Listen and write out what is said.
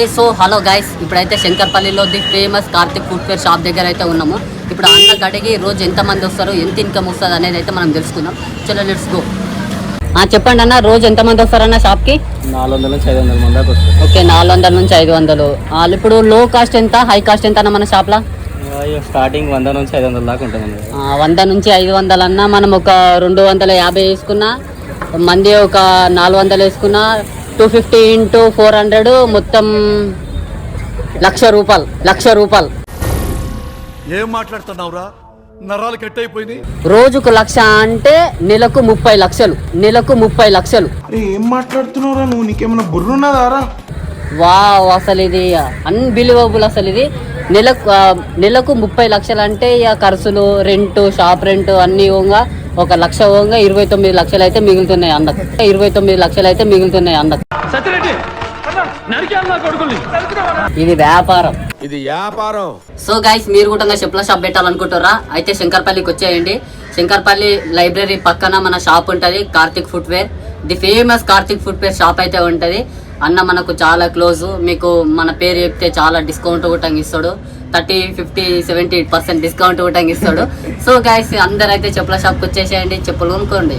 So hello guys, ఇప్పుడైతే శంకర్పల్లిలో the famous Karthik footwear shop దగ్గర అయితే ఉన్నాము. ఇప్పుడు అన్న గడికి రోజు ఎంతమంది వస్తారు, ఎంత ఇన్కమ్ వస్తుంది అనేది అయితే మనం తెలుసుకుందాం. చలో లెట్స్ గో. చెప్పండి అన్న, రోజు ఎంతమంది వస్తారన్న షాప్కి? 400 నుంచి 500 మంది దాకా వస్తారు. ఓకే, 400 నుంచి 500. ఇప్పుడు లో కాస్ట్ ఎంత, హై కాస్ట్ ఎంత అన్న మన షాప్లో? స్టార్టింగ్ 100 నుంచి 500 దాకా ఉంటుంది. 100 నుంచి 500 అన్న. మనం ఒక 250 వేసుకున్నా, మంది ఒక 400 వేసుకున్నా, 250 ఇంటూ 400 మొత్తం 1,00,000 రూపాయలు. ఏం మాట్లాడుతున్నావురా, నరాలు కట్ అయిపోయింది. రోజుకు 1,00,000 అంటే నెలకు 30 లక్షలు. ఏం మాట్లాడుతున్నావురా నువ్వు? నీకేమైనా బుర్రున్నదారా? వావ్, అసలు ఇది అన్బిలీవబుల్. అసలు ఇది నెలకు 30 లక్షలు అంటే ఇక ఖర్చులు, రెంట్, షాప్ రెంట్ అన్నీ ఓంగా ఒక 1,00,000 ఓంగా 29 లక్షలు అయితే మిగులుతున్నాయి అన్నకు. 29 లక్షలు అయితే మిగులుతున్నాయి అన్నకు. ఇది వ్యాపారం. సో గైస్, మీరు కూడా చెప్పుల షాప్ పెట్టాలనుకుంటారా? అయితే శంకర్పల్లికి వచ్చేయండి. శంకర్పల్లి లైబ్రరీ పక్కన మన షాప్ ఉంటుంది, Karthik footwear. The famous Karthik footwear shop అయితే ఉంటుంది. అన్న మనకు చాలా క్లోజు. మీకు మన పేరు చెప్తే చాలా డిస్కౌంట్ కూడా ఇస్తాడు. 30, 50, 70% డిస్కౌంట్ కూడా ఇస్తాడు. సో గైస్, అందరైతే చెప్పుల షాప్కి వచ్చేసేయండి, చెప్పులు కొనుక్కోండి.